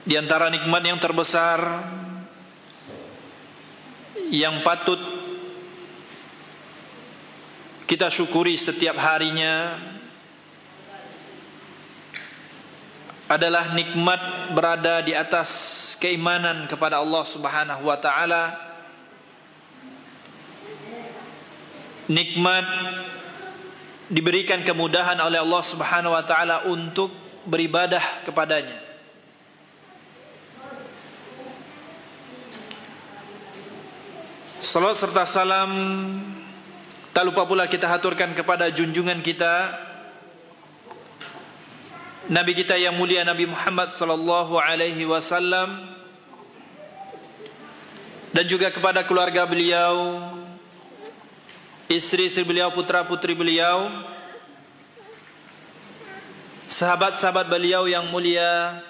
Di antara nikmat yang terbesar yang patut kita syukuri setiap harinya adalah nikmat berada di atas keimanan kepada Allah Subhanahu wa taala. Nikmat diberikan kemudahan oleh Allah Subhanahu wa taala untuk beribadah kepadanya. Salawat serta salam tak lupa pula kita haturkan kepada junjungan kita, Nabi kita yang mulia, Nabi Muhammad sallallahu alaihi wasallam, dan juga kepada keluarga beliau, istri-istri beliau, putra-putri beliau, sahabat-sahabat beliau yang mulia,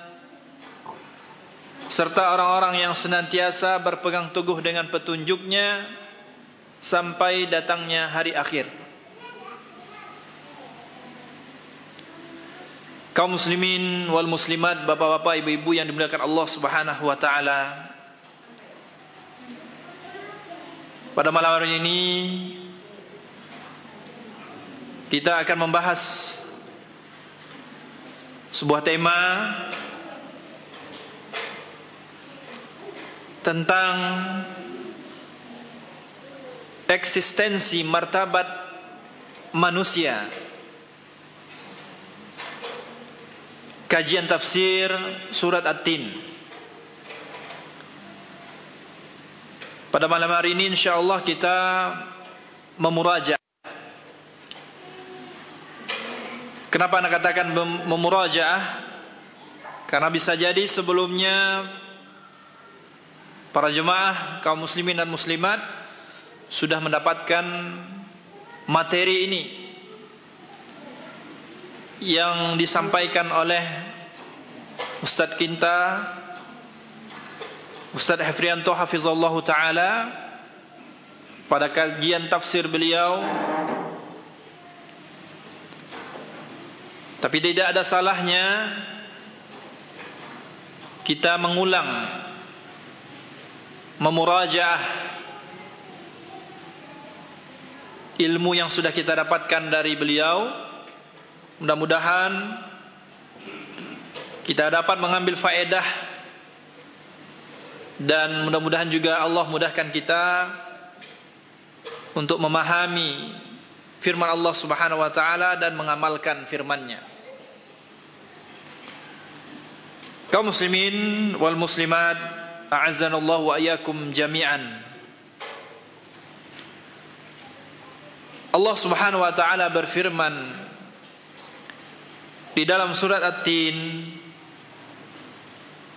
serta orang-orang yang senantiasa berpegang teguh dengan petunjuknya sampai datangnya hari akhir. Kaum muslimin wal muslimat, bapak-bapak, ibu-ibu yang dimuliakan Allah Subhanahu wa taala, pada malam hari ini kita akan membahas sebuah tema tentang eksistensi martabat manusia. Kajian tafsir surat At-Tin. Pada malam hari ini insyaallah kita memurajaah. Kenapa anda katakan memurajaah? Karena bisa jadi sebelumnya para jemaah kaum muslimin dan muslimat sudah mendapatkan materi ini yang disampaikan oleh Ustadz kita, Ustadz Hafrianto hafizallahu ta'ala, pada kajian tafsir beliau. Tapi tidak ada salahnya kita mengulang, memurajaah ilmu yang sudah kita dapatkan dari beliau. Mudah-mudahan kita dapat mengambil faedah, dan mudah-mudahan juga Allah mudahkan kita untuk memahami firman Allah Subhanahu wa taala dan mengamalkan firman-Nya. Kaum muslimin wal muslimat, a'azzanallahu wa iyyakum jami'an. Allah Subhanahu wa taala berfirman di dalam surat At-Tin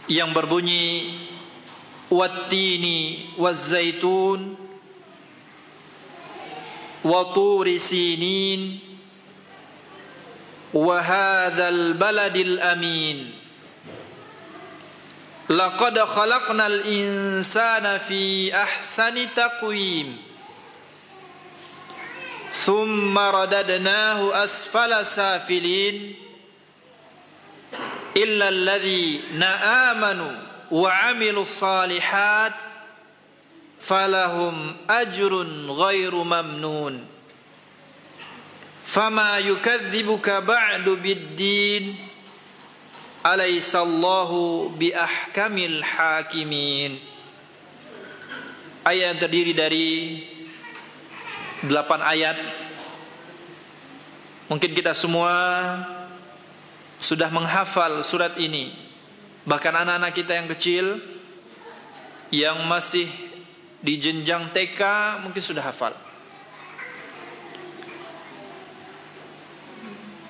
yang berbunyi wat-tini waz-zaitun wa turi sinin wa hadzal baladil amin laqad khalaqnal insana fi ahsani taqwim thumma radadnahu asfala safilin illa alladhina amanu wa amilus salihat falahum ajrun ghairu mamnun fama yukadzibuka ba'du biddin alaysallahu biahkamil hakimin. Ayat yang terdiri dari 8 ayat. Mungkin kita semua sudah menghafal surat ini. Bahkan anak-anak kita yang kecil yang masih di jenjang TK mungkin sudah hafal.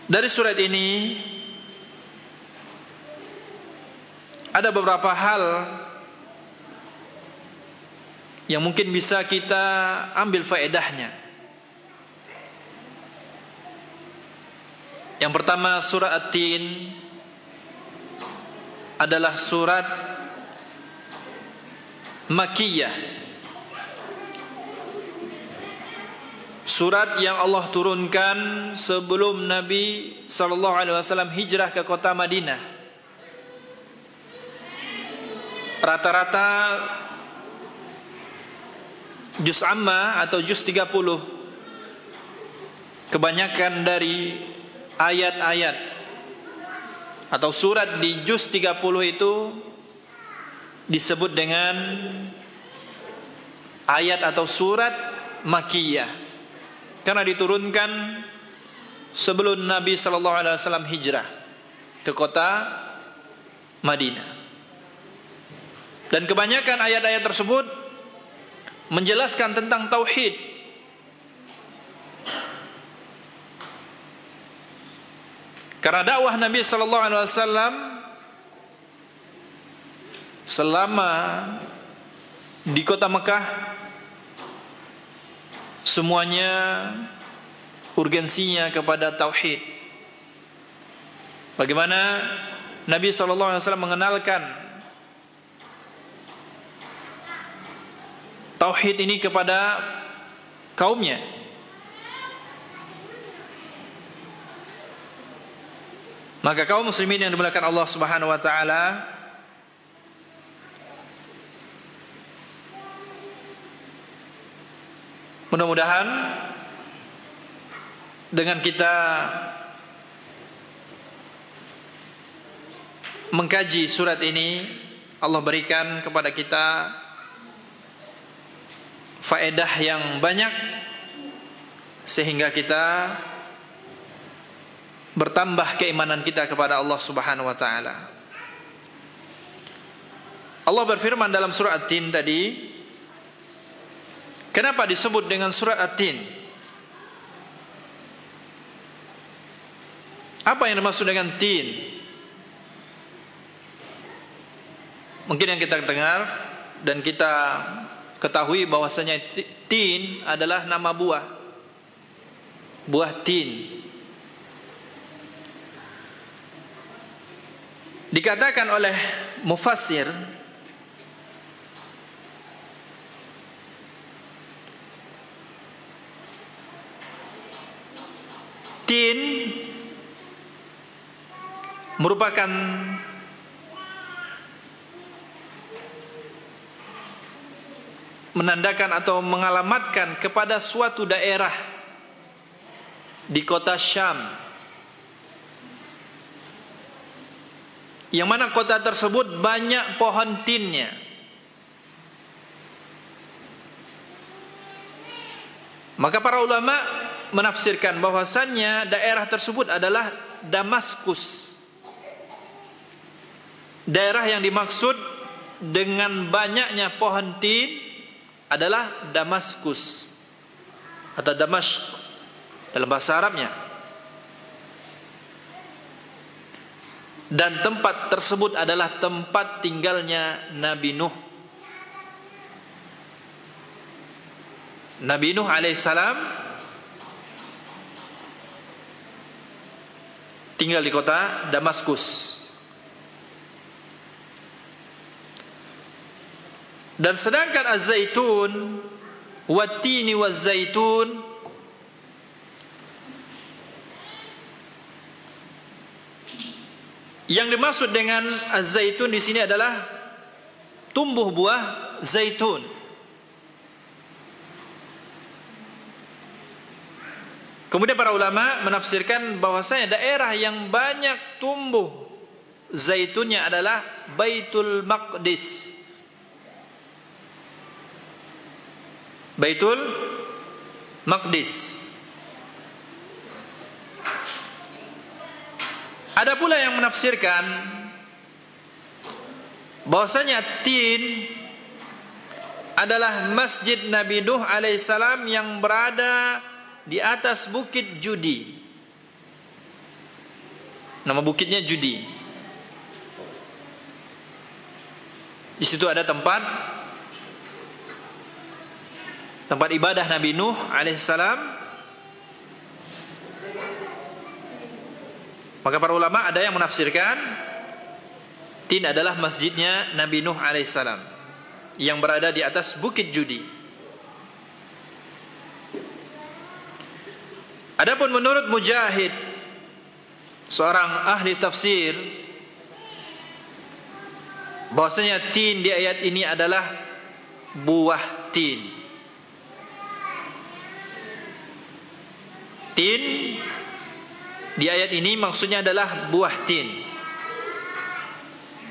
Dari surat ini ada beberapa hal yang mungkin bisa kita ambil faedahnya. Yang pertama, surat At-Tin adalah surat Makkiyah, surat yang Allah turunkan sebelum Nabi SAW hijrah ke kota Madinah. rata-rata juz amma atau juz 30, kebanyakan dari ayat-ayat atau surat di juz 30 itu disebut dengan ayat atau surat Makkiyah, karena diturunkan sebelum Nabi SAW hijrah ke kota Madinah. Dan kebanyakan ayat-ayat tersebut menjelaskan tentang tauhid. Karena dakwah Nabi SAW selama di kota Mekah semuanya urgensinya kepada tauhid. Bagaimana Nabi SAW mengenalkan tauhid ini kepada kaumnya. Maka kaum muslimin yang dimuliakan Allah Subhanahu wa taala, mudah-mudahan dengan kita mengkaji surat ini, Allah berikan kepada kita faedah yang banyak sehingga kita bertambah keimanan kita kepada Allah Subhanahu wa taala. Allah berfirman dalam surah At-Tin tadi, kenapa disebut dengan surat At-Tin? Apa yang dimaksud dengan tin? Mungkin yang kita dengar dan kita ketahui bahwasanya tin adalah nama buah. Buah tin. Dikatakan oleh mufassir, tin merupakan menandakan atau mengalamatkan kepada suatu daerah di kota Syam, yang mana kota tersebut banyak pohon tinnya. Maka para ulama menafsirkan bahwasannya daerah tersebut adalah Damaskus. Daerah yang dimaksud dengan banyaknya pohon tin adalah Damaskus atau Damashq dalam bahasa Arabnya. Dan tempat tersebut adalah tempat tinggalnya Nabi Nuh. Nabi Nuh alaihissalam tinggal di kota Damaskus. Dan sedangkan az-zaitun wat-tini waz-zaitun yang dimaksud dengan az-zaitun di sini adalah tumbuh buah zaitun. Kemudian para ulama menafsirkan bahwasanya daerah yang banyak tumbuh zaitunnya adalah Baitul Maqdis. Baitul Maqdis. Ada pula yang menafsirkan bahwasanya tin adalah Masjid Nabi Nuh alaihissalam yang berada di atas bukit Judi. Nama bukitnya Judi. Di situ ada tempat ibadah Nabi Nuh alaihissalam. Maka para ulama ada yang menafsirkan tin adalah masjidnya Nabi Nuh alaihissalam yang berada di atas bukit Judi. Adapun menurut Mujahid, seorang ahli tafsir, bahwasanya tin di ayat ini adalah buah tin. Tin di ayat ini maksudnya adalah buah tin.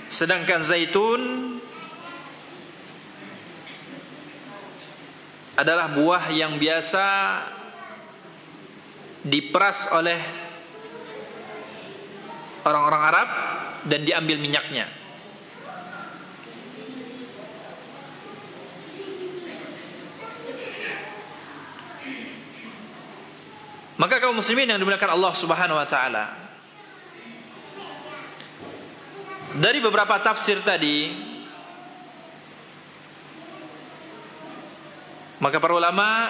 Sedangkan zaitun adalah buah yang biasa diperas oleh orang-orang Arab dan diambil minyaknya. Maka kaum muslimin yang dimuliakan Allah Subhanahu wa taala, dari beberapa tafsir tadi, maka para ulama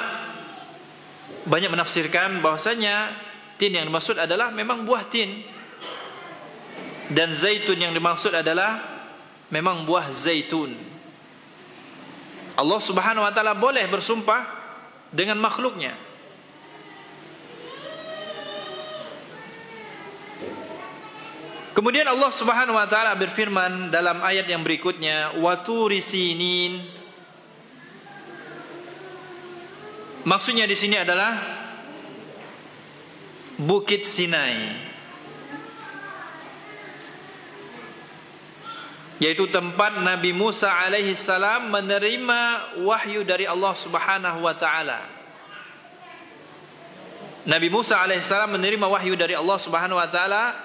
banyak menafsirkan bahwasanya tin yang dimaksud adalah memang buah tin, dan zaitun yang dimaksud adalah memang buah zaitun. Allah Subhanahu wa taala boleh bersumpah dengan makhluknya. Kemudian Allah Subhanahu wa taala berfirman dalam ayat yang berikutnya, wa turi sinin. Maksudnya di sini adalah Bukit Sinai, yaitu tempat Nabi Musa alaihi salam menerima wahyu dari Allah Subhanahu wa taala. Nabi Musa alaihi salam menerima wahyu dari Allah Subhanahu wa taala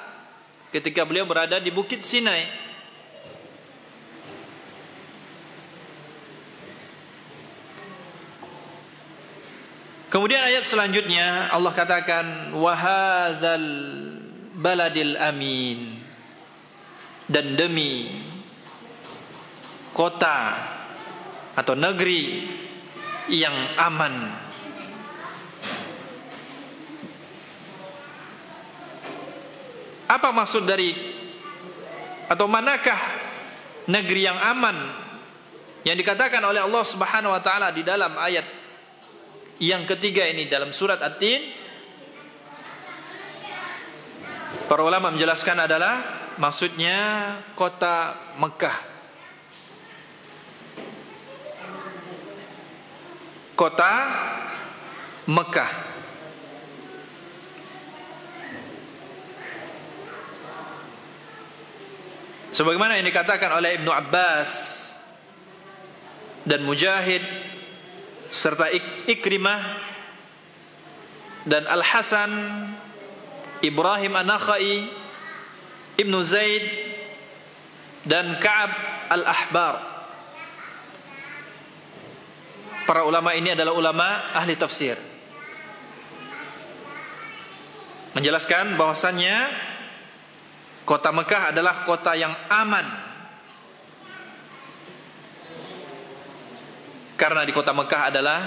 ketika beliau berada di Bukit Sinai. Kemudian ayat selanjutnya Allah katakan wa hadzal baladil amin, dan demi kota atau negeri yang aman. Apa maksud dari atau manakah negeri yang aman yang dikatakan oleh Allah Subhanahu wa taala di dalam ayat yang ketiga ini dalam surat At-Tin? Para ulama menjelaskan adalah maksudnya kota Mekah. Kota Mekah. Sebagaimana yang dikatakan oleh Ibnu Abbas dan Mujahid serta Ikrimah dan Al-Hasan, Ibrahim An-Nakhai, Ibnu Zaid dan Ka'ab Al-Ahbar. Para ulama ini adalah ulama ahli tafsir, menjelaskan bahwasannya kota Mekah adalah kota yang aman, karena di kota Mekah adalah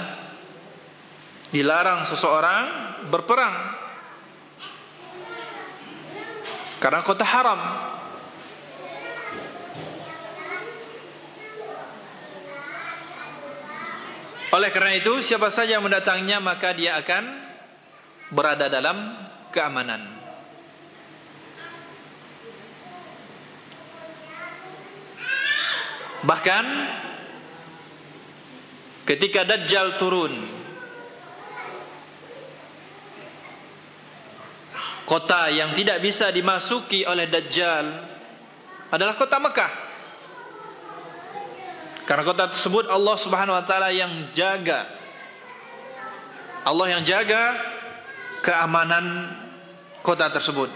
dilarang seseorang berperang, karena kota haram. Oleh karena itu, siapa saja yang mendatanginya maka dia akan berada dalam keamanan. Bahkan ketika Dajjal turun, kota yang tidak bisa dimasuki oleh Dajjal adalah kota Mekah, karena kota tersebut Allah Subhanahu wa taala yang jaga. Allah yang jaga keamanan kota tersebut.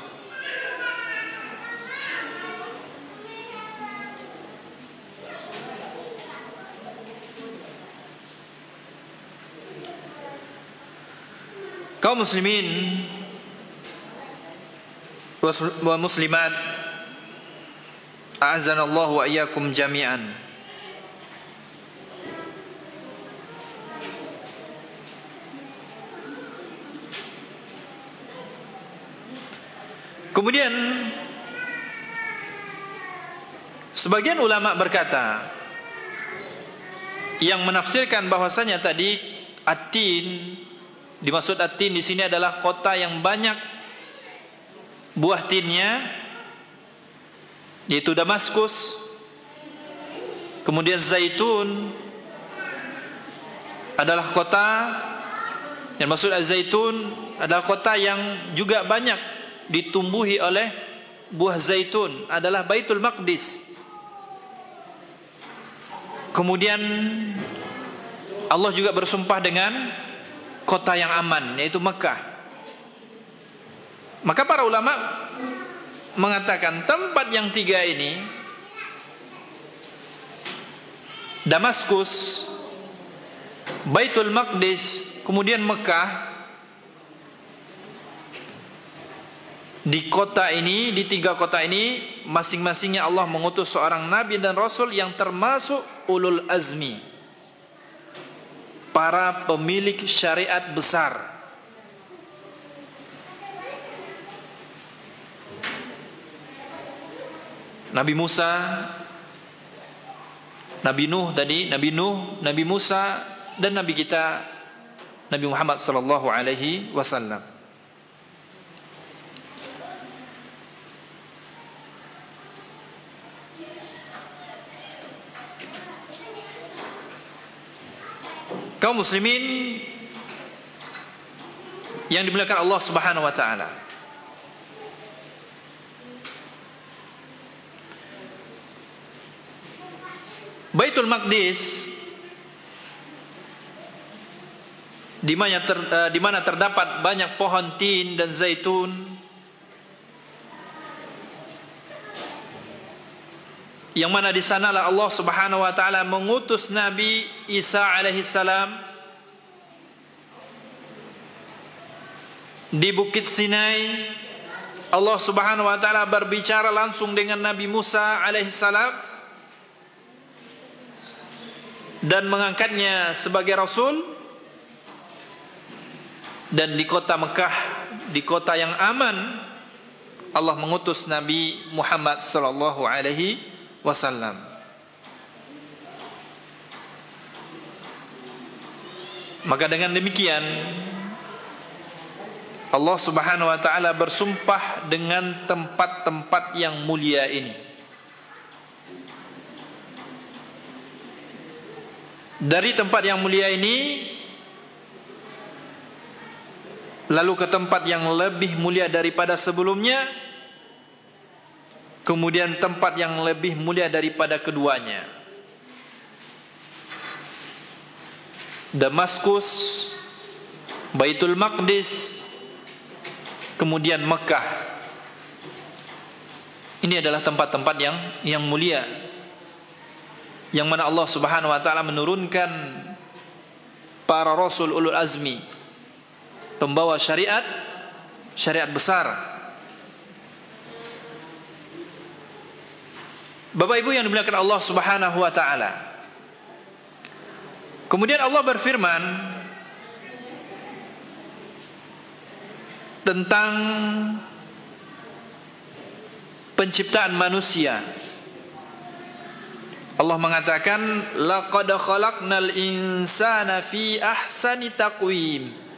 Kaum muslimin wa muslimat, a'azzanallahu wa iyyakum jami'an. Kemudian sebagian ulama berkata, yang menafsirkan bahwasanya tadi At-Tin, dimaksud At-Tin di sini adalah kota yang banyak buah tinnya, yaitu Damaskus, Kemudian Zaitun adalah kota, yang maksud Zaitun adalah kota yang juga banyak ditumbuhi oleh buah zaitun, adalah Baitul Maqdis. Kemudian Allah juga bersumpah dengan kota yang aman, yaitu Mekah. Maka para ulama mengatakan tempat yang tiga ini, Damaskus, Baitul Maqdis, kemudian Mekah, di kota ini, di tiga kota ini, masing-masingnya Allah mengutus seorang nabi dan rasul yang termasuk ulul azmi, para pemilik syariat besar. Nabi Musa, Nabi Nuh tadi, Nabi Nuh, Nabi Musa, dan Nabi kita Nabi Muhammad sallallahu alaihi wasallam. Kaum muslimin yang dimuliakan Allah Subhanahu wa taala, Baitul Maqdis di mana terdapat banyak pohon tin dan zaitun, yang mana di sanalah Allah Subhanahu wa taala mengutus Nabi Isa alaihi salam. Di Bukit Sinai Allah Subhanahu wa taala berbicara langsung dengan Nabi Musa alaihi salam dan mengangkatnya sebagai rasul. Dan di kota Mekah, di kota yang aman, Allah mengutus Nabi Muhammad sallallahu alaihi wasallam. Maka dengan demikian Allah Subhanahu wa taala bersumpah dengan tempat-tempat yang mulia ini. Dari tempat yang mulia ini lalu ke tempat yang lebih mulia daripada sebelumnya, kemudian tempat yang lebih mulia daripada keduanya. Damaskus, Baitul Maqdis, kemudian Mekah. Ini adalah tempat-tempat yang mulia, yang mana Allah Subhanahu wa taala menurunkan para rasul ulul azmi, pembawa syariat besar. Bapak Ibu yang dimuliakan Allah Subhanahu wa taala, kemudian Allah berfirman tentang penciptaan manusia. Allah mengatakan, laqad khalaqnal insana fi ahsani taqwim.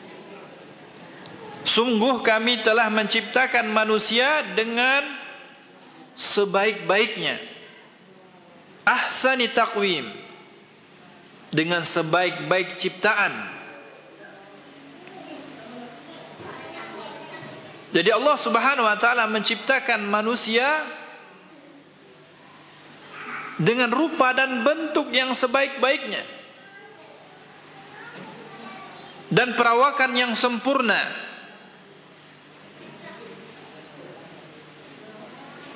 Sungguh kami telah menciptakan manusia dengan sebaik-baiknya. Ahsani taqwim, dengan sebaik-baik ciptaan. Jadi Allah Subhanahu wa taala menciptakan manusia dengan rupa dan bentuk yang sebaik-baiknya, dan perawakan yang sempurna,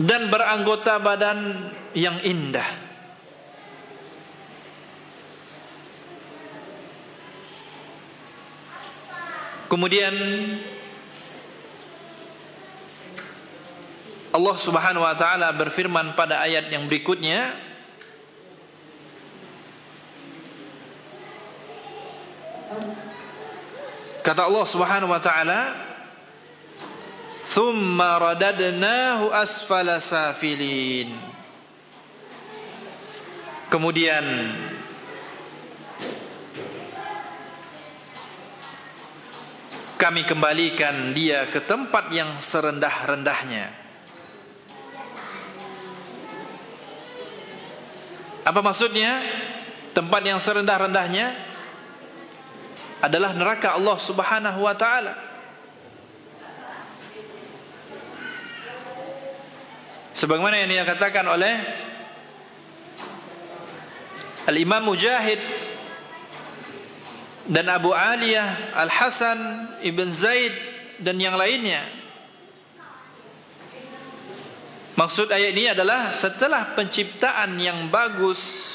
dan beranggota badan yang indah. Kemudian Allah Subhanahu wa taala berfirman pada ayat yang berikutnya, kata Allah Subhanahu wa taala, "Tsumma radadnahu asfala safilin." Kemudian kami kembalikan dia ke tempat yang serendah-rendahnya. Apa maksudnya? Tempat yang serendah-rendahnya adalah neraka Allah Subhanahu wa taala. Sebagaimana yang dikatakan oleh Al-Imam Mujahid dan Abu Aliyah, Al-Hasan Ibn Zaid dan yang lainnya. Maksud ayat ini adalah setelah penciptaan yang bagus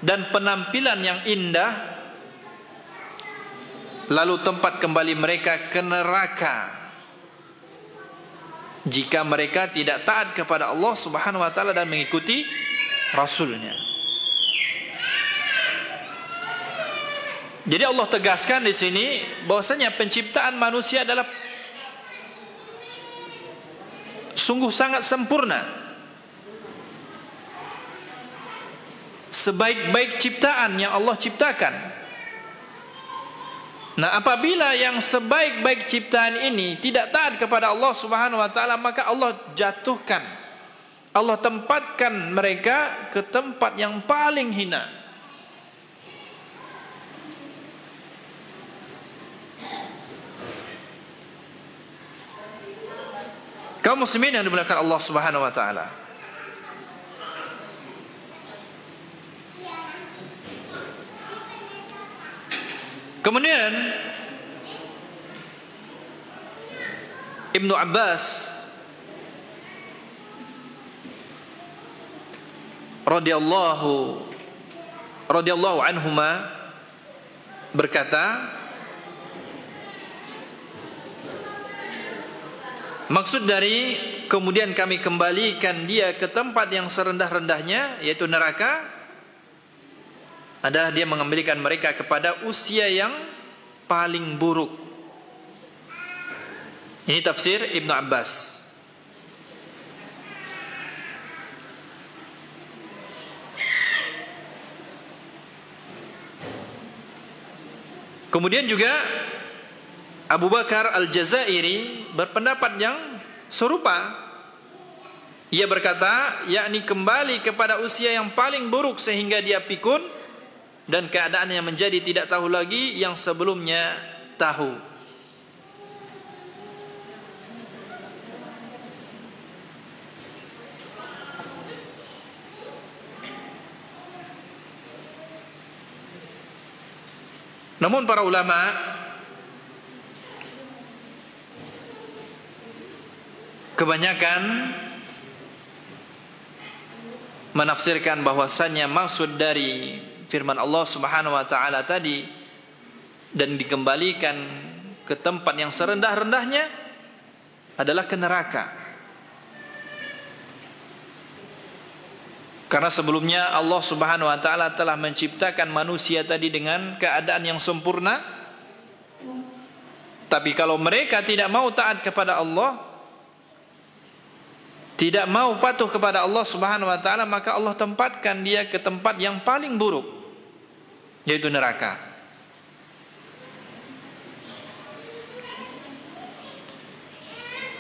dan penampilan yang indah, lalu tempat kembali mereka ke neraka jika mereka tidak taat kepada Allah Subhanahu wa taala dan mengikuti Rasulnya. Jadi Allah tegaskan di sini bahwasanya penciptaan manusia adalah sungguh sangat sempurna, sebaik-baik ciptaan yang Allah ciptakan. Nah, apabila yang sebaik-baik ciptaan ini tidak taat kepada Allah Subhanahu wa taala, maka Allah jatuhkan, Allah tempatkan mereka ke tempat yang paling hina. Kaum muslimin yang dimuliakan Allah Subhanahu wa taala, kemudian Ibnu Abbas radhiyallahu anhuma berkata, maksud dari kemudian kami kembalikan dia ke tempat yang serendah-rendahnya, yaitu neraka, adalah dia mengembalikan mereka kepada usia yang paling buruk. Ini tafsir Ibnu Abbas. Kemudian juga Abu Bakar Al-Jazairi berpendapat yang serupa. Ia berkata, yakni kembali kepada usia yang paling buruk sehingga dia pikun dan keadaannya menjadi tidak tahu lagi yang sebelumnya tahu. Namun para ulama kebanyakan menafsirkan bahwasannya maksud dari firman Allah Subhanahu wa taala tadi dan dikembalikan ke tempat yang serendah-rendahnya adalah ke neraka. Karena sebelumnya Allah Subhanahu wa taala telah menciptakan manusia tadi dengan keadaan yang sempurna. Tapi kalau mereka tidak mau taat kepada Allah, tidak mau patuh kepada Allah Subhanahu wa taala, maka Allah tempatkan dia ke tempat yang paling buruk, yaitu neraka.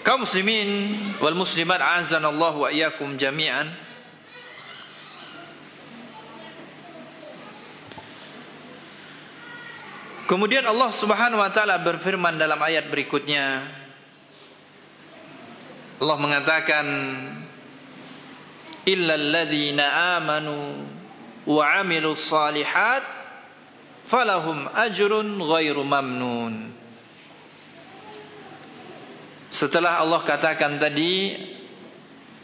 Kaum muslimin wal muslimat a'azzanallahu wa iyyakum jami'an. Kemudian Allah Subhanahu wa taala berfirman dalam ayat berikutnya, Allah mengatakan, illal ladzina amanu wa 'amilus shalihat falahum ajrun ghairu mamnun. Setelah Allah katakan tadi,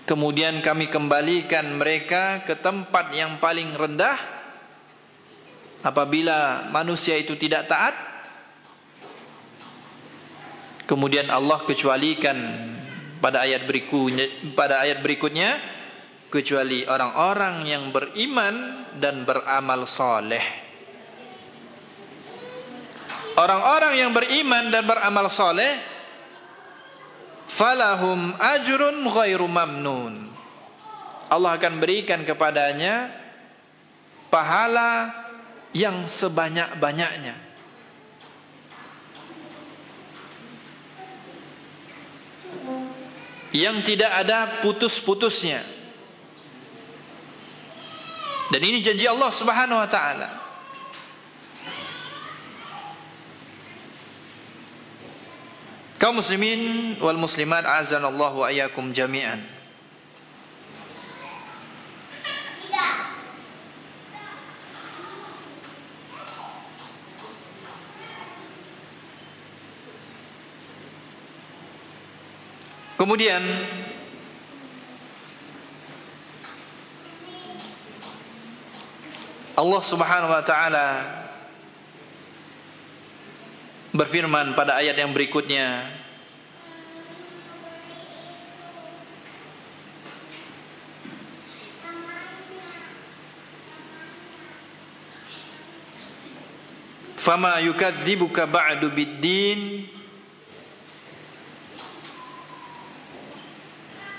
kemudian kami kembalikan mereka ke tempat yang paling rendah. Apabila manusia itu tidak taat, kemudian Allah kecualikan pada ayat berikutnya, kecuali orang-orang yang beriman dan beramal saleh. Orang-orang yang beriman dan beramal saleh, falahum ajrun ghairu mamnun. Allah akan berikan kepadanya pahala yang sebanyak-banyaknya. Yang tidak ada putus-putusnya. Dan ini janji Allah Subhanahu wa taala. Kaum muslimin wal muslimat azanallahu wa iyyakum jami'an. Kemudian Allah Subhanahu wa taala berfirman pada ayat yang berikutnya, "Fama yukadzibuka ba'du bid-din."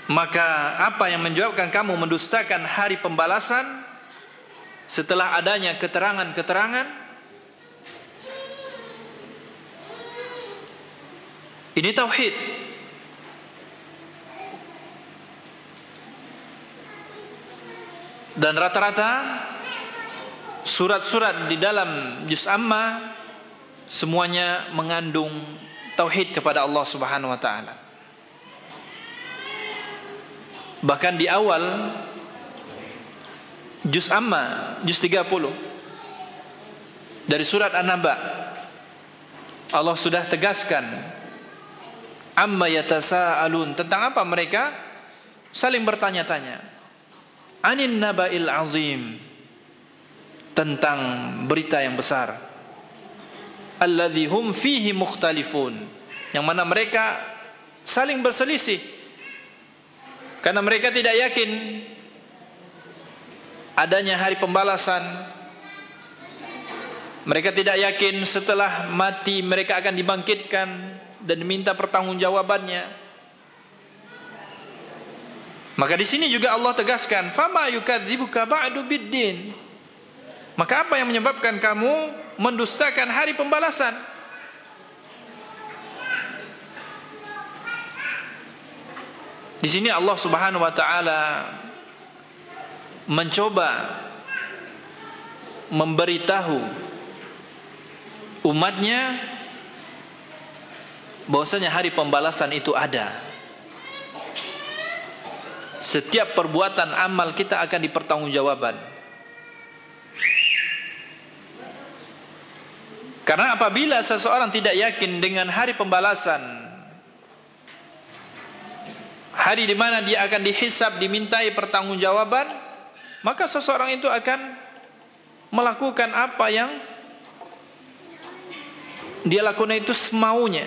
Maka apa yang menjawabkan kamu mendustakan hari pembalasan setelah adanya keterangan-keterangan? Ini tauhid. Dan rata-rata surat-surat di dalam juz amma semuanya mengandung tauhid kepada Allah Subhanahu wa taala. Bahkan di awal juz amma, juz 30 dari surat An-Naba, Allah sudah tegaskan, amma yatasaalun, tentang apa mereka saling bertanya-tanya, anin naba'il azim, tentang berita yang besar, alladzi hum fihi mukhtalifun, yang mana mereka saling berselisih karena mereka tidak yakin adanya hari pembalasan. Mereka tidak yakin setelah mati mereka akan dibangkitkan dan diminta pertanggungjawabannya. Maka di sini juga Allah tegaskan, fama yukadzibuka ba'du biddin. Maka apa yang menyebabkan kamu mendustakan hari pembalasan? Di sini Allah Subhanahu wa taala mencoba memberitahu umatnya bahwasanya hari pembalasan itu ada. Setiap perbuatan amal kita akan dipertanggungjawabkan. Karena apabila seseorang tidak yakin dengan hari pembalasan, hari di mana dia akan dihisab, dimintai pertanggungjawaban, maka seseorang itu akan melakukan apa yang dia lakukan itu semaunya.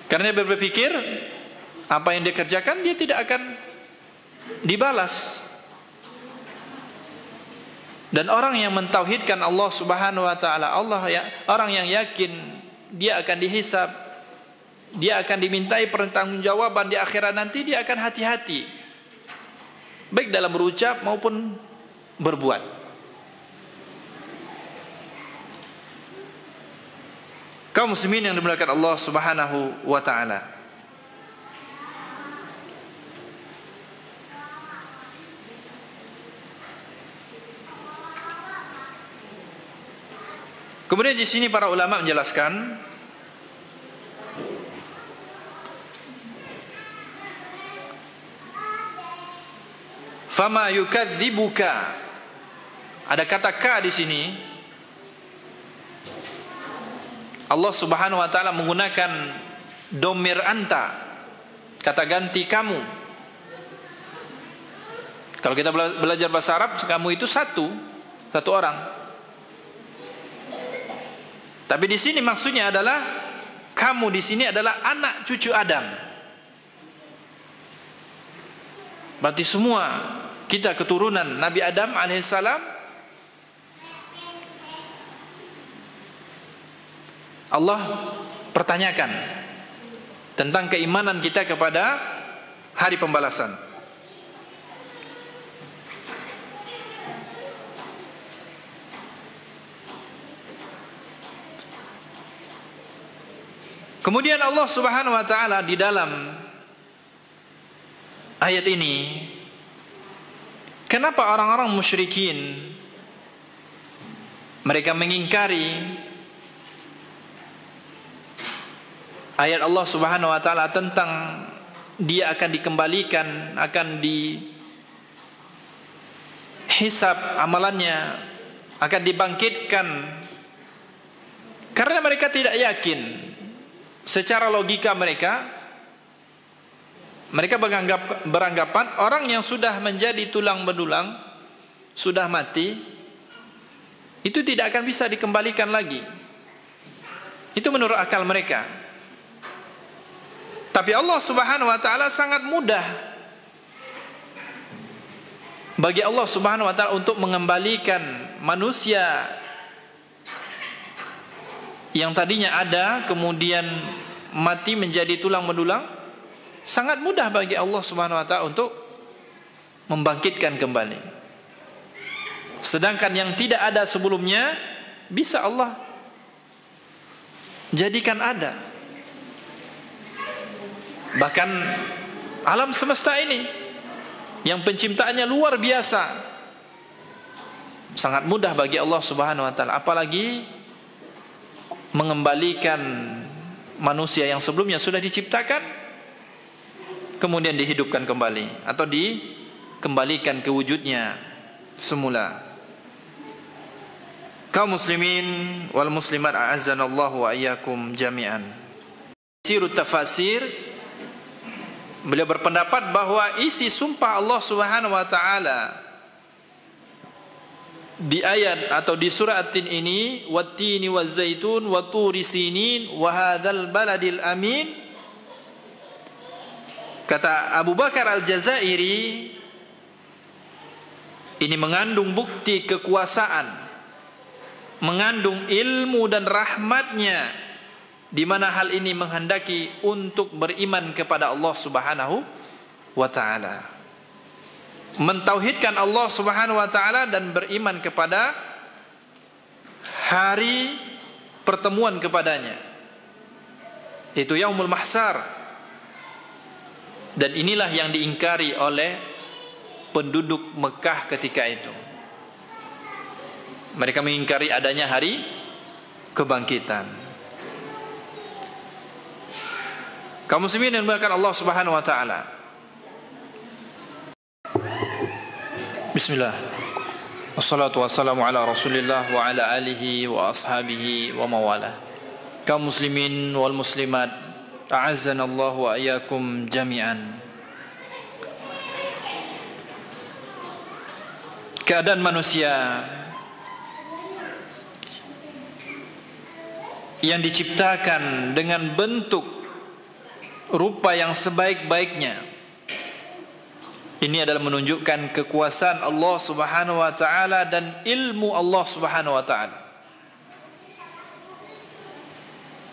Karena dia berpikir apa yang dia kerjakan dia tidak akan dibalas. Dan orang yang mentauhidkan Allah Subhanahu wa taala, orang yang yakin dia akan dihisab, dia akan dimintai pertanggungjawaban di akhirat nanti, dia akan hati-hati baik dalam berucap maupun berbuat. Kaum muslimin yang dimuliakan Allah Subhanahu wa taala, kemudian di sini para ulama menjelaskan fama yukadzibuka, ada kata ka di sini. Allah Subhanahu wa taala menggunakan domir anta, kata ganti kamu. Kalau kita belajar bahasa Arab, kamu itu satu orang. Tapi di sini maksudnya adalah kamu di sini adalah anak cucu Adam. Berarti semua kita keturunan Nabi Adam alaihissalam. Allah pertanyakan tentang keimanan kita kepada hari pembalasan. Kemudian Allah Subhanahu wa taala di dalam ayat ini Kenapa orang-orang musyrikin mereka mengingkari ayat Allah Subhanahu wa taala tentang dia akan dikembalikan, akan dihisab amalannya, akan dibangkitkan? Karena mereka tidak yakin. Secara logika mereka beranggapan orang yang sudah menjadi tulang belulang, sudah mati, itu tidak akan bisa dikembalikan lagi. Itu menurut akal mereka. Tapi Allah Subhanahu wa taala sangat mudah bagi Allah Subhanahu wa taala untuk mengembalikan manusia yang tadinya ada kemudian mati menjadi tulang belulang. Sangat mudah bagi Allah Subhanahu wa taala untuk membangkitkan kembali. Sedangkan yang tidak ada sebelumnya bisa Allah jadikan ada. Bahkan alam semesta ini yang penciptaannya luar biasa, sangat mudah bagi Allah Subhanahu wa taala, apalagi mengembalikan manusia yang sebelumnya sudah diciptakan kemudian dihidupkan kembali atau dikembalikan ke wujudnya semula. Kaum muslimin wal muslimat a'azzanallahu wa iyyakum jami'an. Sirut tafasir, beliau berpendapat bahwa isi sumpah Allah Subhanahu wa taala di ayat atau di surah At-Tin ini, wat-tini waz-zaitun wa turi sinin wa hadzal baladil amin, kata Abu Bakar Al-Jazairi, ini mengandung bukti kekuasaan, mengandung ilmu dan rahmatnya, di mana hal ini menghendaki untuk beriman kepada Allah Subhanahu wa taala, mentauhidkan Allah Subhanahu wa taala dan beriman kepada hari pertemuan kepadanya, itu Yaumul Mahsyar. Dan inilah yang diingkari oleh penduduk Mekah ketika itu. Mereka mengingkari adanya hari kebangkitan. Kaum muslimin yang dimuliakan Allah Subhanahu wa taala. Bismillah. Wassalatu wassalamu ala Rasulillah wa ala alihi wa ashabihi wa mawala. Kaum muslimin wal muslimat, a'azzanallahu wa iyyakum jami'an. Keadaan manusia yang diciptakan dengan bentuk rupa yang sebaik-baiknya, ini adalah menunjukkan kekuasaan Allah Subhanahu wa taala dan ilmu Allah Subhanahu wa taala,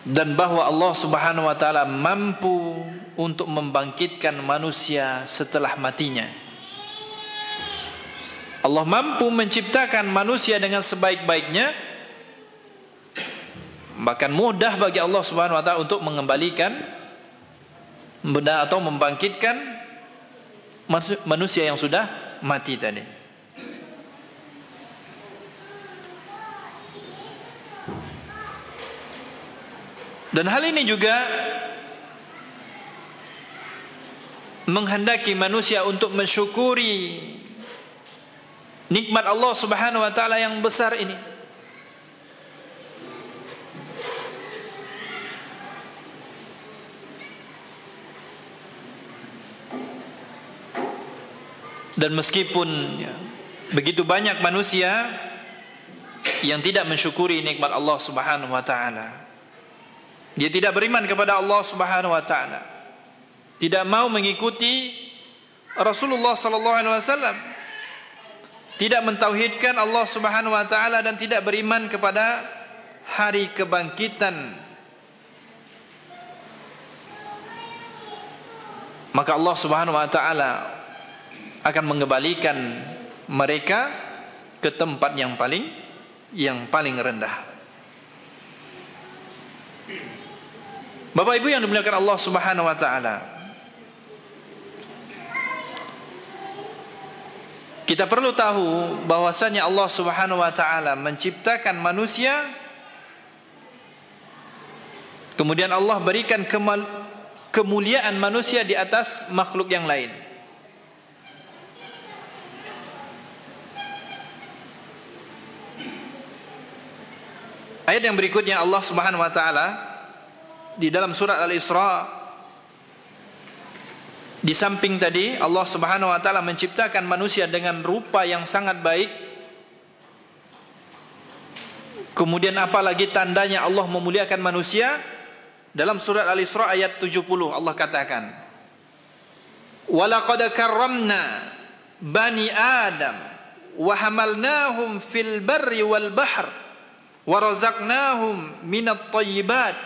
dan bahwa Allah Subhanahu wa taala mampu untuk membangkitkan manusia setelah matinya. Allah mampu menciptakan manusia dengan sebaik-baiknya, bahkan mudah bagi Allah Subhanahu wa taala untuk mengembalikan benda atau membangkitkan manusia yang sudah mati tadi. Dan hal ini juga menghendaki manusia untuk mensyukuri nikmat Allah Subhanahu wa taala yang besar ini. Dan meskipun begitu banyak manusia yang tidak mensyukuri nikmat Allah Subhanahu wa taala, dia tidak beriman kepada Allah Subhanahu wa taala, tidak mau mengikuti Rasulullah sallallahu alaihi wasallam, tidak mentauhidkan Allah Subhanahu wa taala dan tidak beriman kepada hari kebangkitan, maka Allah Subhanahu wa taala akan mengembalikan mereka ke tempat yang paling rendah. Bapak Ibu yang dimuliakan Allah Subhanahu wa taala, Kita perlu tahu bahwasanya Allah Subhanahu wa taala menciptakan manusia, kemudian Allah berikan kemuliaan manusia di atas makhluk yang lain. Ayat yang berikutnya Allah Subhanahu wa taala di dalam surat Al-Isra, di samping tadi Allah Subhanahu wa taala menciptakan manusia dengan rupa yang sangat baik, kemudian apalagi tandanya Allah memuliakan manusia. Dalam surat Al-Isra ayat 70 Allah katakan, "Walaqad karramna bani Adam wa hamalnahum fil barri wal bahr wa razaqnahum minat thayyibat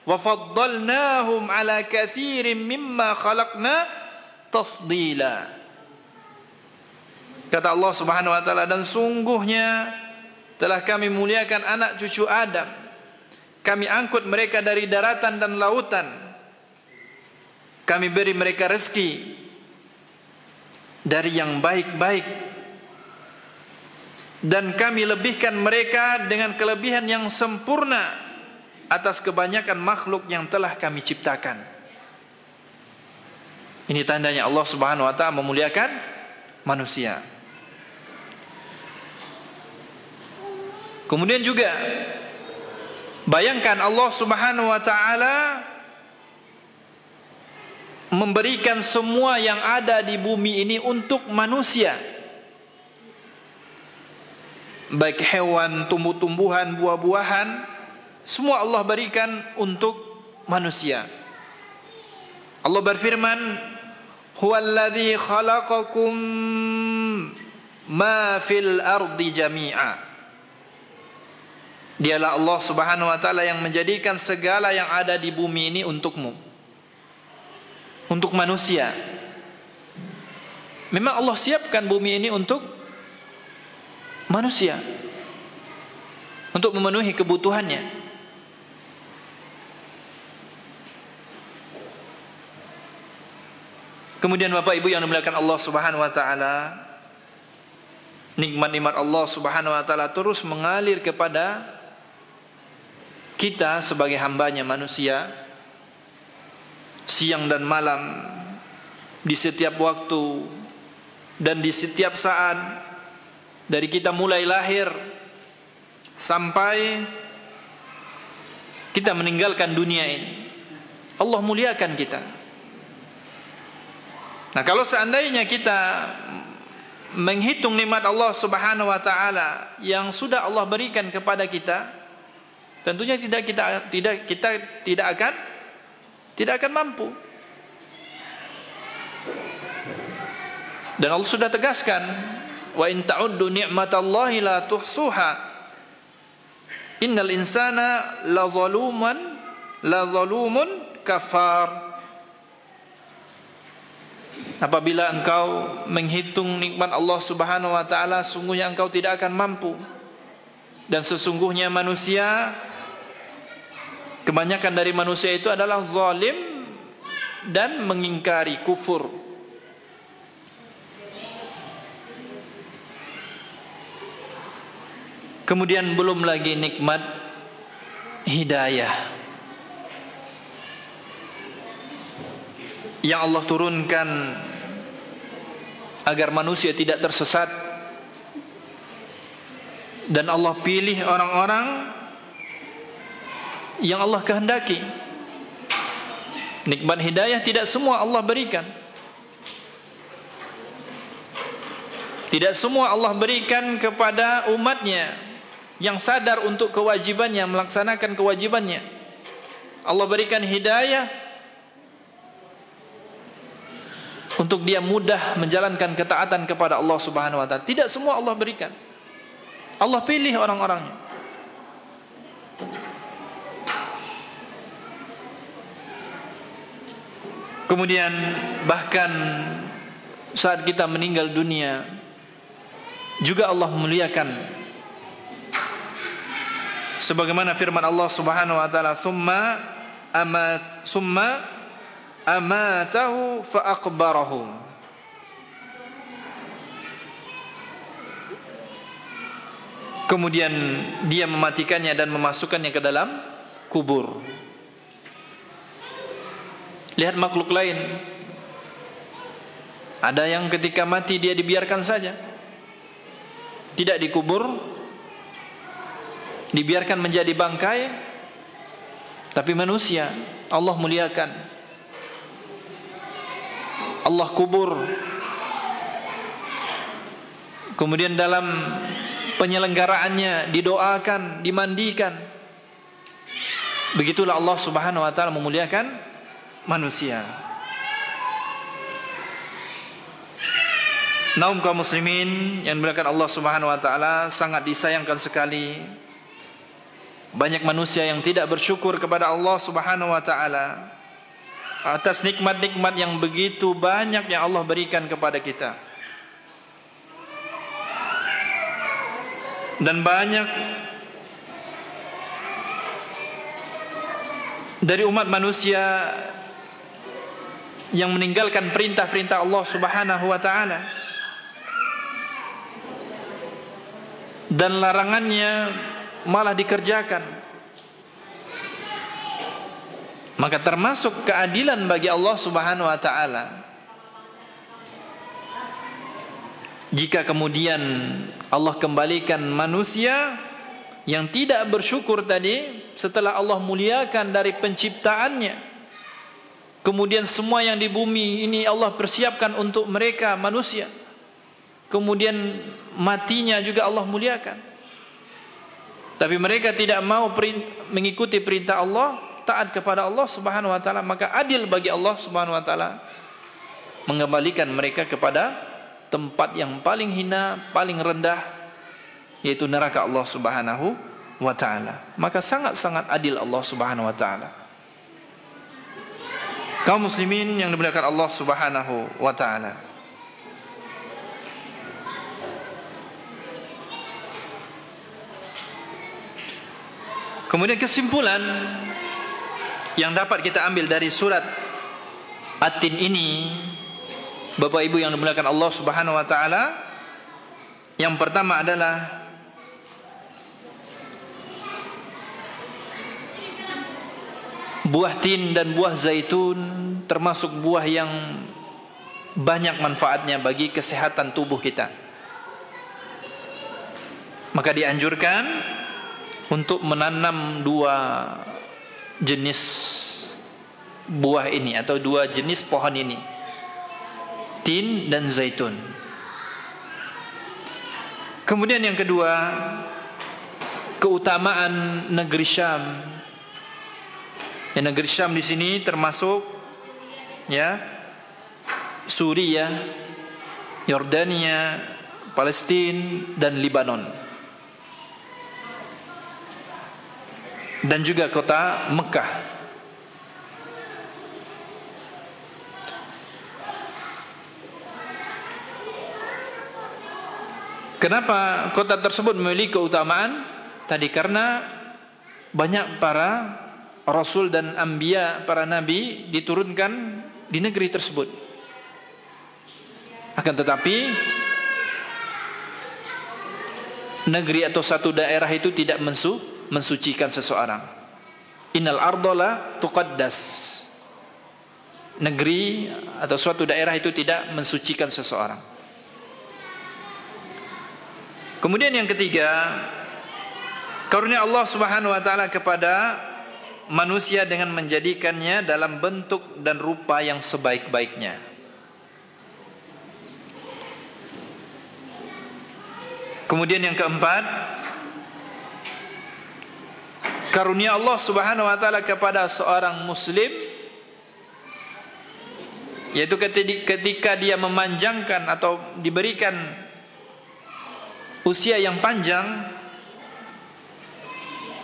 wa faddalnahum ala katsirin mimma khalaqna tafdila." Kata Allah Subhanahu wa taala, dan sungguhnya telah kami muliakan anak cucu Adam, kami angkut mereka dari daratan dan lautan, kami beri mereka rezeki dari yang baik-baik, dan kami lebihkan mereka dengan kelebihan yang sempurna atas kebanyakan makhluk yang telah kami ciptakan. Ini tandanya Allah Subhanahu wa taala memuliakan manusia. Kemudian juga bayangkan Allah Subhanahu wa taala memberikan semua yang ada di bumi ini untuk manusia. Baik hewan, tumbuh-tumbuhan, buah-buahan, semua Allah berikan untuk manusia. Allah berfirman, "Huwallazi khalaqakum ma fil ardi jami'a." Dialah Allah Subhanahu wa taala yang menjadikan segala yang ada di bumi ini untukmu, untuk manusia. Memang Allah siapkan bumi ini untuk manusia, untuk memenuhi kebutuhannya. Kemudian Bapak Ibu yang dimuliakan Allah Subhanahu wa taala, nikmat-nikmat Allah Subhanahu wa taala terus mengalir kepada kita sebagai hambanya manusia, siang dan malam, di setiap waktu dan di setiap saat, dari kita mulai lahir sampai kita meninggalkan dunia ini. Allah muliakan kita. Nah, kalau seandainya kita menghitung nikmat Allah Subhanahu wa taala yang sudah Allah berikan kepada kita, tentunya kita tidak akan mampu. Dan Allah sudah tegaskan, "Wa in ta'uddu ni'matallahi la tuhsuha. Innal insana la zalumun kafar." Apabila engkau menghitung nikmat Allah Subhanahu wa taala, sungguhnya engkau tidak akan mampu. Dan sesungguhnya manusia, kebanyakan dari manusia itu adalah zalim dan mengingkari kufur. Kemudian belum lagi nikmat hidayah yang Allah turunkan agar manusia tidak tersesat, dan Allah pilih orang-orang yang Allah kehendaki. Nikmat hidayah tidak semua Allah berikan. Tidak semua Allah berikan kepada umatnya yang sadar untuk kewajibannya, melaksanakan kewajibannya. Allah berikan hidayah untuk dia mudah menjalankan ketaatan kepada Allah Subhanahu wa taala. Tidak semua Allah berikan. Allah pilih orang-orangnya. Kemudian bahkan saat kita meninggal dunia juga Allah memuliakan, sebagaimana firman Allah Subhanahu wa taala, summa amatahu fa aqbarahu. kemudian dia mematikannya dan memasukkannya ke dalam kubur. Lihat makhluk lain, ada yang ketika mati dia dibiarkan saja, tidak dikubur, dibiarkan menjadi bangkai. Tapi manusia Allah muliakan, Allah kubur. Kemudian dalam penyelenggaraannya didoakan, dimandikan. Begitulah Allah Subhanahu wa taala memuliakan manusia. Naum kaum muslimin yang dimuliakan Allah Subhanahu wa taala, sangat disayangkan sekali banyak manusia yang tidak bersyukur kepada Allah Subhanahu wa taala atas nikmat-nikmat yang begitu banyak yang Allah berikan kepada kita. Dan banyak dari umat manusia yang meninggalkan perintah-perintah Allah Subhanahu wa taala dan larangannya malah dikerjakan. Maka termasuk keadilan bagi Allah Subhanahu wa taala jika kemudian Allah kembalikan manusia yang tidak bersyukur tadi setelah Allah muliakan dari penciptaannya. Kemudian semua yang di bumi ini Allah persiapkan untuk mereka manusia. Kemudian matinya juga Allah muliakan. Tapi mereka tidak mau mengikuti perintah Allah, taat kepada Allah Subhanahu wa taala, maka adil bagi Allah Subhanahu wa taala mengembalikan mereka kepada tempat yang paling hina, paling rendah, yaitu neraka Allah Subhanahu wa taala. Maka sangat-sangat adil Allah Subhanahu wa taala. Kaum muslimin yang dimuliakan Allah Subhanahu wa taala, kemudian kesimpulan yang dapat kita ambil dari surat At-Tin ini, Bapak Ibu yang dimuliakan Allah Subhanahu wa taala, yang pertama adalah buah tin dan buah zaitun termasuk buah yang banyak manfaatnya bagi kesehatan tubuh kita. Maka dianjurkan untuk menanam dua jenis buah ini atau dua jenis pohon ini, tin dan zaitun. Kemudian yang kedua, keutamaan negeri Syam. Ya, negeri Syam di sini termasuk ya Suriah, Yordania, Palestina dan Lebanon. Dan juga kota Mekah. Kenapa kota tersebut memiliki keutamaan? Tadi karena banyak para rasul dan anbiya, para nabi diturunkan di negeri tersebut. Akan tetapi negeri atau satu daerah itu tidak mensucikan seseorang. Innal ardola tuqaddas. Negeri atau suatu daerah itu tidak mensucikan seseorang. Kemudian yang ketiga, karunia Allah Subhanahu wa taala kepada manusia dengan menjadikannya dalam bentuk dan rupa yang sebaik-baiknya. Kemudian yang keempat, karunia Allah Subhanahu wa taala kepada seorang muslim, yaitu ketika dia memanjangkan atau diberikan usia yang panjang,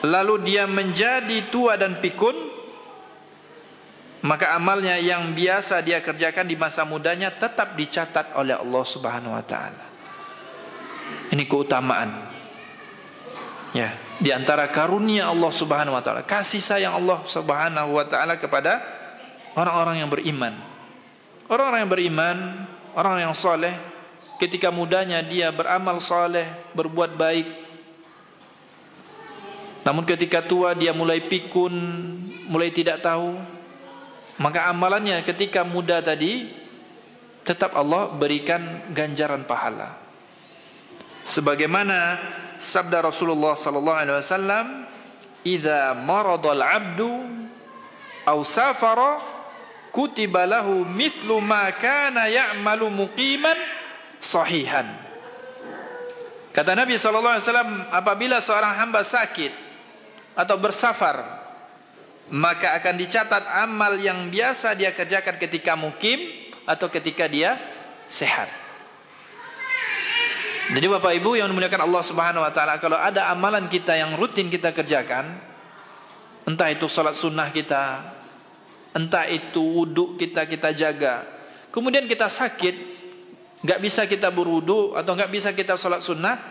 lalu dia menjadi tua dan pikun, maka amalnya yang biasa dia kerjakan di masa mudanya tetap dicatat oleh Allah Subhanahu wa taala. Ini keutamaan ya, di antara karunia Allah Subhanahu wa taala, kasih sayang Allah Subhanahu wa taala kepada orang-orang yang beriman. Orang-orang yang beriman, orang yang saleh, ketika mudanya dia beramal saleh, berbuat baik, Namun ketika tua dia mulai pikun, mulai tidak tahu, maka amalannya ketika muda tadi tetap Allah berikan ganjaran pahala. Sebagaimana sabda Rasulullah sallallahu alaihi wasallam, "Idza maradal 'abdu aw safara kutiba lahu mithlu ma kana ya'malu muqiman sahihan." Kata Nabi sallallahu alaihi wasallam, apabila seorang hamba sakit atau bersafar, maka akan dicatat amal yang biasa dia kerjakan ketika mukim atau ketika dia sehat. Jadi Bapak Ibu yang dimuliakan Allah Subhanahu wa taala, kalau ada amalan kita yang rutin kita kerjakan, entah itu salat sunnah kita, entah itu wudu kita jaga, kemudian kita sakit, enggak bisa kita berwudu atau enggak bisa kita salat sunnah,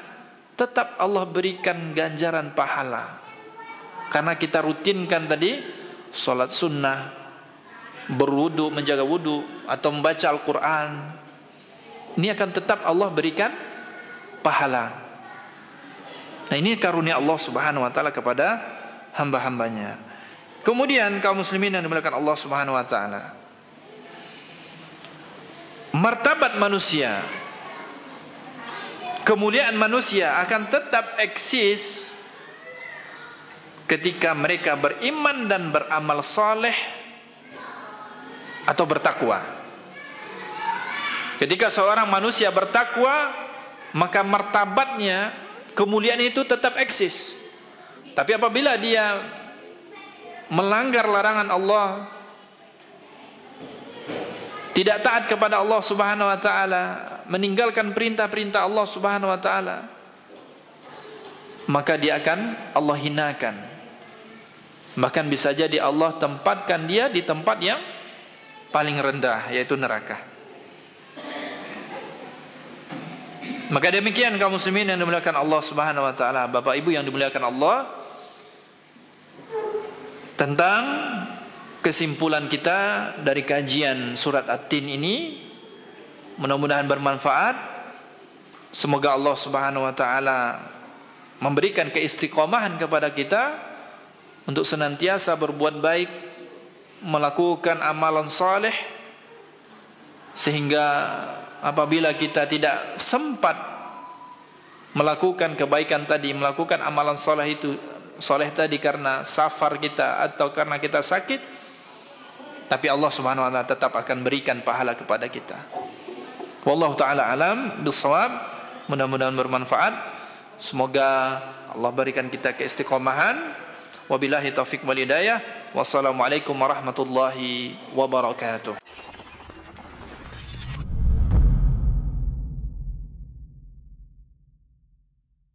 tetap Allah berikan ganjaran pahala. Karena kita rutinkan tadi salat sunnah, berwudu, menjaga wudu, atau membaca Al-Quran, ini akan tetap Allah berikan pahala. Nah, ini karunia Allah Subhanahu wa taala kepada hamba-hambanya. Kemudian kaum muslimin yang dimuliakan Allah Subhanahu wa taala, martabat manusia, kemuliaan manusia akan tetap eksis ketika mereka beriman dan beramal saleh atau bertakwa. Ketika seorang manusia bertakwa, maka martabatnya, kemuliaan itu tetap eksis. Tapi apabila dia melanggar larangan Allah, tidak taat kepada Allah Subhanahu wa taala, meninggalkan perintah-perintah Allah Subhanahu wa taala, maka dia akan Allah hinakan. Bahkan bisa jadi Allah tempatkan dia di tempat yang paling rendah, yaitu neraka. Maka demikian kaum muslimin yang dimuliakan Allah Subhanahu wa taala, Bapak Ibu yang dimuliakan Allah, tentang kesimpulan kita dari kajian surat At-Tin ini. Mudah-mudahan bermanfaat. Semoga Allah Subhanahu wa taala memberikan keistiqomahan kepada kita untuk senantiasa berbuat baik, melakukan amalan saleh, sehingga apabila kita tidak sempat melakukan kebaikan tadi, melakukan amalan saleh tadi karena safar kita atau karena kita sakit, tapi Allah Subhanahu wa taala tetap akan berikan pahala kepada kita. Wallahu taala alam bissawab. Mudah-mudahan bermanfaat. Semoga Allah berikan kita keistiqomahan. Wabillahi taufiq wal hidayah. Wassalamualaikum warahmatullahi wabarakatuh.